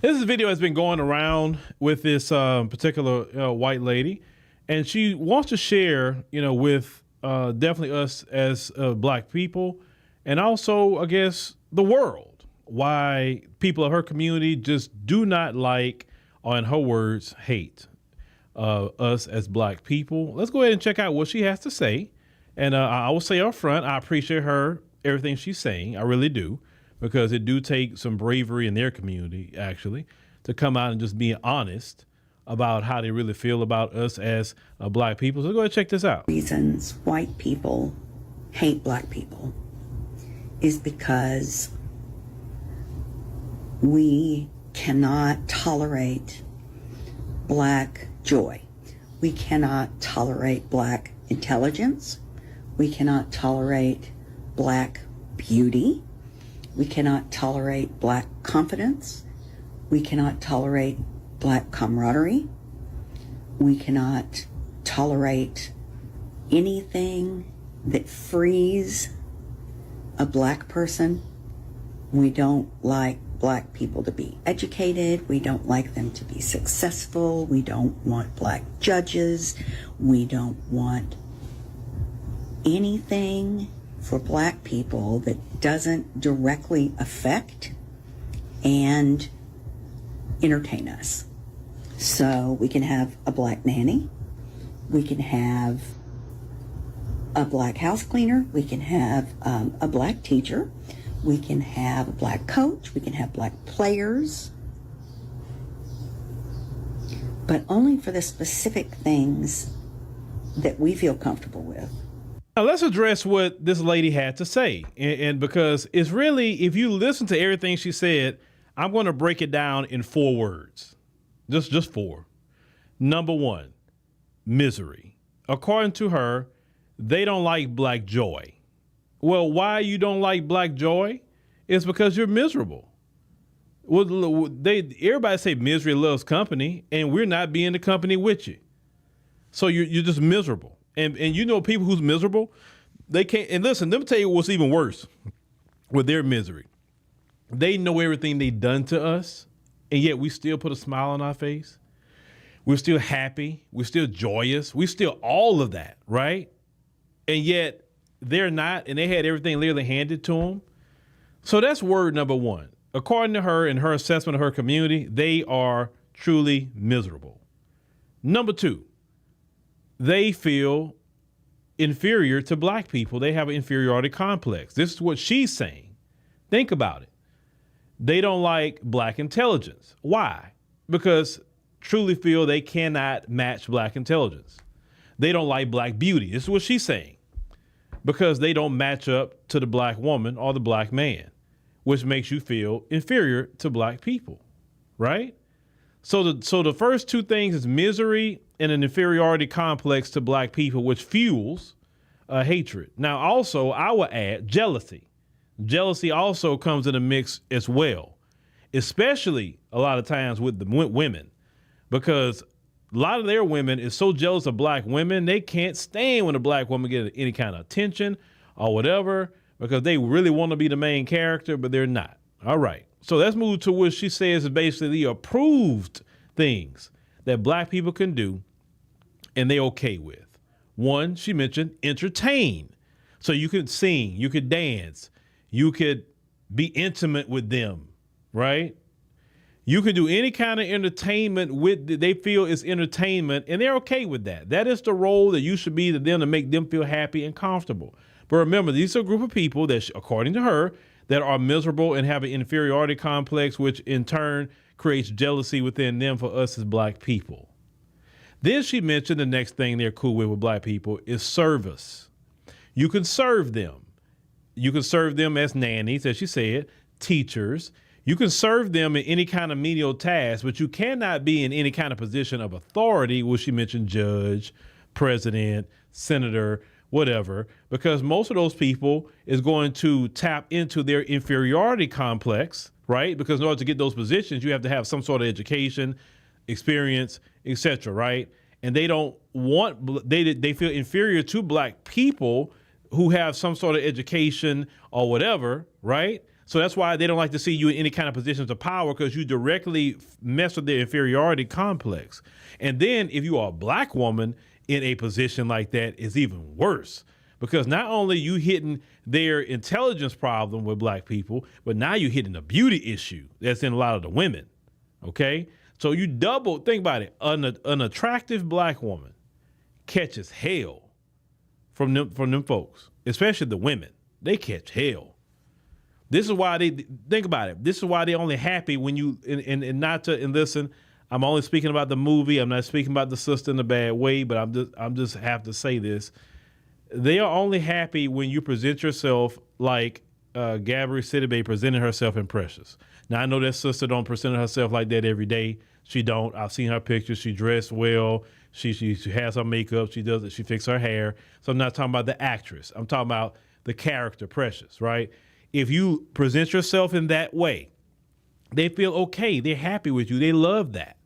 This video has been going around with this particular white lady, and she wants to share, with definitely us as black people, and also, I guess, the world, why people of her community just do not like, or in her words, hate us as black people. Let's go ahead and check out what she has to say. And I will say up front, I appreciate her, everything she's saying. I really do. Because it do take some bravery in their community, actually, to come out and just be honest about how they really feel about us as black people. So go ahead and check this out. Reasons white people hate black people is because we cannot tolerate black joy. We cannot tolerate black intelligence. We cannot tolerate black beauty. We cannot tolerate black confidence. We cannot tolerate black camaraderie. We cannot tolerate anything that frees a black person. We don't like black people to be educated. We don't like them to be successful. We don't want black judges. We don't want anything for black people that doesn't directly affect and entertain us. So we can have a black nanny, we can have a black house cleaner, we can have a black teacher, we can have a black coach, we can have black players, but only for the specific things that we feel comfortable with. Now let's address what this lady had to say. And because it's really, if you listen to everything she said, I'm going to break it down in 4 words. Just 4. Number 1, misery. According to her, they don't like black joy. Well, why you don't like black joy? It's because you're miserable. Well, everybody say misery loves company, and we're not being the company with you. So you're just miserable. And you know people who's miserable, they can't. And listen, let me tell you what's even worse with their misery. They know everything they've done to us, and yet we still put a smile on our face. We're still happy. We're still joyous. We're still all of that, right? And yet they're not, and they had everything literally handed to them. So that's word number 1. According to her and her assessment of her community, they are truly miserable. Number 2. They feel inferior to black people. They have an inferiority complex. This is what she's saying. Think about it. They don't like black intelligence. Why? Because truly feel they cannot match black intelligence. They don't like black beauty. This is what she's saying. Because they don't match up to the black woman or the black man, which makes you feel inferior to black people, right? So the first 2 things is misery and an inferiority complex to black people, which fuels hatred. Now, also, I will add jealousy. Jealousy also comes in the mix as well, especially a lot of times with the women, because a lot of their women is so jealous of black women, they can't stand when a black woman gets any kind of attention or whatever, because they really want to be the main character, but they're not. All right. So let's move to what she says is basically the approved things that black people can do and they okay with. 1, she mentioned entertain. So you could sing, you could dance, you could be intimate with them, right? You can do any kind of entertainment they feel is entertainment, and they're okay with that. That is the role that you should be to them to make them feel happy and comfortable. But remember, these are a group of people that, according to her, that are miserable and have an inferiority complex, which in turn creates jealousy within them for us as black people. Then she mentioned the next thing they're cool with black people is service. You can serve them. You can serve them as nannies, as she said, teachers. You can serve them in any kind of menial task, but you cannot be in any kind of position of authority, which she mentioned judge, president, senator, whatever, because most of those people is going to tap into their inferiority complex, right? Because in order to get those positions, you have to have some sort of education, experience, etc., right? And they don't want, they feel inferior to black people who have some sort of education or whatever, right? So that's why they don't like to see you in any kind of positions of power, because you directly mess with their inferiority complex. And then if you are a black woman in a position like that, it's even worse, because not only you hitting their intelligence problem with black people, but now you're hitting a beauty issue that's in a lot of the women. Okay. So you double, think about it. An attractive black woman catches hell from them folks, especially the women. They catch hell. This is why they think about it. This is why they're only happy when you and listen. I'm only speaking about the movie. I'm not speaking about the sister in a bad way, but I'm just have to say this. They are only happy when you present yourself like Gabrielle Sidibe presented herself in Precious. Now I know that sister don't present herself like that every day. She don't. I've seen her pictures. She dressed well. She has her makeup. She does it. She fixes her hair. So I'm not talking about the actress. I'm talking about the character Precious, right? If you present yourself in that way, they feel okay. They're happy with you. They love that.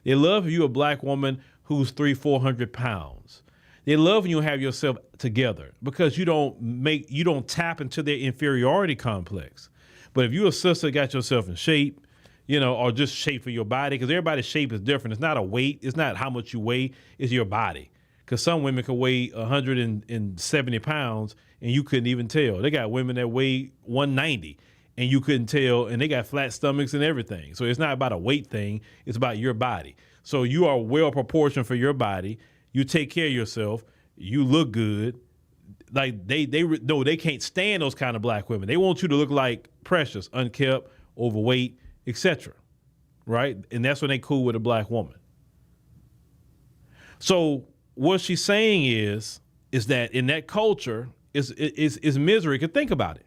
They love you, a black woman who's 300-400 pounds. They love when you have yourself together, because you don't tap into their inferiority complex. But if you're a sister, got yourself in shape, or just shape for your body, because everybody's shape is different. It's not a weight. It's not how much you weigh. It's your body. Because some women can weigh 170 pounds and you couldn't even tell. They got women that weigh 190 and you couldn't tell, and they got flat stomachs and everything. So it's not about a weight thing. It's about your body. So you are well proportioned for your body. You take care of yourself. You look good. Like they can't stand those kind of black women. They want you to look like Precious, unkept, overweight, etc. Right? And that's when they cool with a black woman. So what she's saying is that in that culture is misery. Because think about it.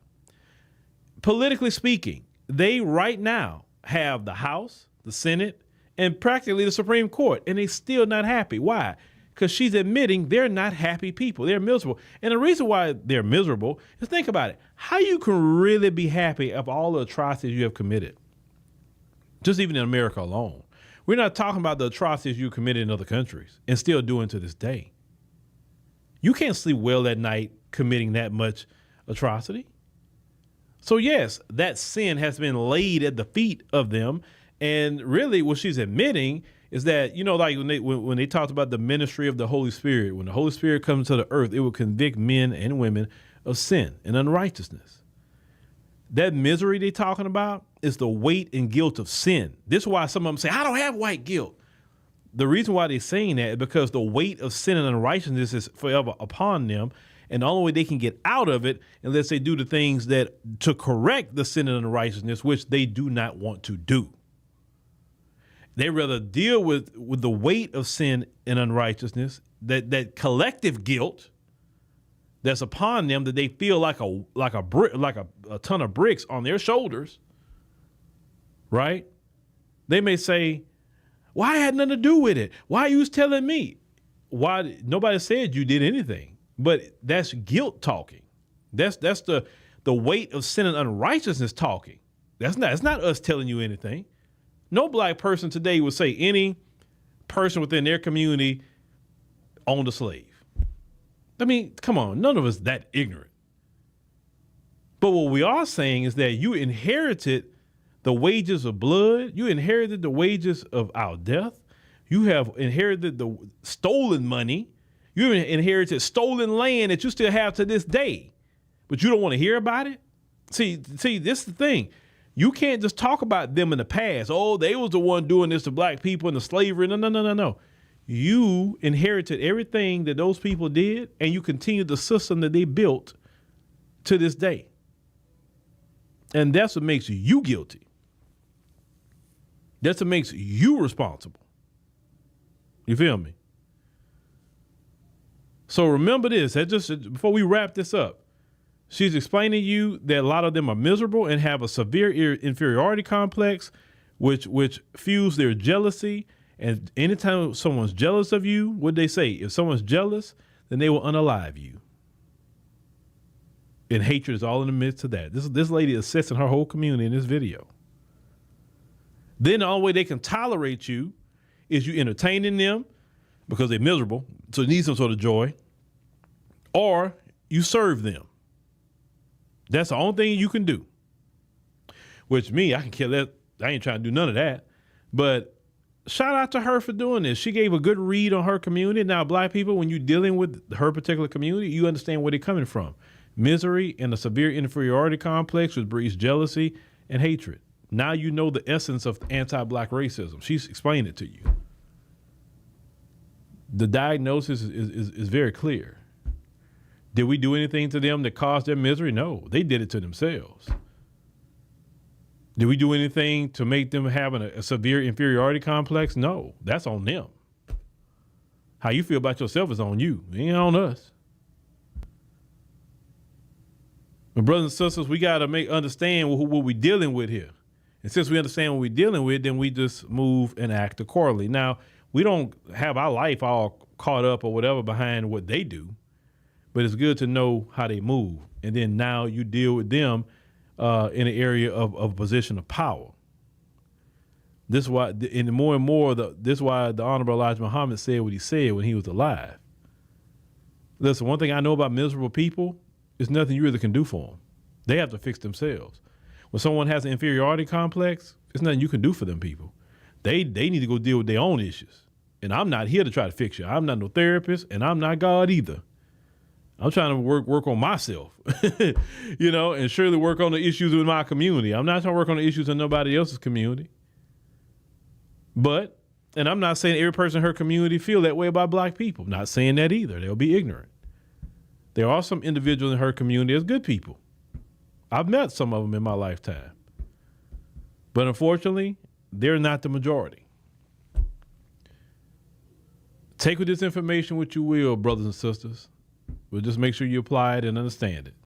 Politically speaking, they right now have the House, the Senate, and practically the Supreme Court, and they're still not happy. Why? Because she's admitting they're not happy people. They're miserable. And the reason why they're miserable is, think about it. How you can really be happy of all the atrocities you have committed, just even in America alone. We're not talking about the atrocities you committed in other countries and still doing to this day. You can't sleep well at night committing that much atrocity. So yes, that sin has been laid at the feet of them. And really what she's admitting is that, like when they talked about the ministry of the Holy Spirit, when the Holy Spirit comes to the earth, it will convict men and women of sin and unrighteousness. That misery they're talking about is the weight and guilt of sin. This is why some of them say, I don't have white guilt. The reason why they're saying that is because the weight of sin and unrighteousness is forever upon them. And the only way they can get out of it, unless they do the things to correct the sin and unrighteousness, which they do not want to do. They rather deal with the weight of sin and unrighteousness, that collective guilt that's upon them, that they feel like a ton of bricks on their shoulders, right? They may say, well, I had nothing to do with it. Why you was telling me? Why? Nobody said you did anything, but that's guilt talking. That's the weight of sin and unrighteousness talking. It's not us telling you anything. No black person today would say any person within their community owned a slave. I mean, come on, none of us that ignorant. But what we are saying is that you inherited the wages of blood. You inherited the wages of our death. You have inherited the stolen money. You inherited stolen land that you still have to this day, but you don't want to hear about it. See, this is the thing. You can't just talk about them in the past. Oh, they was the one doing this to black people and the slavery. No. You inherited everything that those people did, and you continue the system that they built to this day. And that's what makes you guilty. That's what makes you responsible. You feel me? So remember this, before we wrap this up, she's explaining to you that a lot of them are miserable and have a severe inferiority complex, which fuels their jealousy. And anytime someone's jealous of you, what they say, if someone's jealous, then they will unalive you. And hatred is all in the midst of that. This lady is assessing her whole community in this video. Then the only way they can tolerate you is you entertaining them because they're miserable, so they need some sort of joy, or you serve them. That's the only thing you can do. which me, I can kill that. I ain't trying to do none of that. But shout out to her for doing this. She gave a good read on her community. Now, black people, when you're dealing with her particular community, you understand where they're coming from. Misery and a severe inferiority complex, which breeds jealousy and hatred. Now you know the essence of anti-black racism. She's explained it to you. The diagnosis is very clear. Did we do anything to them that caused their misery? No, they did it to themselves. Did we do anything to make them have a severe inferiority complex? No, that's on them. How you feel about yourself is on you. It ain't on us. But brothers and sisters, we got to understand what we're dealing with here. And since we understand what we're dealing with, then we just move and act accordingly. Now, we don't have our life all caught up or whatever behind what they do, but it's good to know how they move. And then now you deal with them in an area of a position of power. This is why, and more, this is why the Honorable Elijah Muhammad said what he said when he was alive. Listen, one thing I know about miserable people is nothing you really can do for them. They have to fix themselves. When someone has an inferiority complex, there's nothing you can do for them people. They need to go deal with their own issues. And I'm not here to try to fix you. I'm not no therapist, and I'm not God either. I'm trying to work on myself, and surely work on the issues with my community. I'm not trying to work on the issues in nobody else's community. But, and I'm not saying every person in her community feel that way about black people. Not saying that either. They'll be ignorant. There are some individuals in her community as good people. I've met some of them in my lifetime. But unfortunately, they're not the majority. Take with this information what you will, brothers and sisters. But just make sure you apply it and understand it.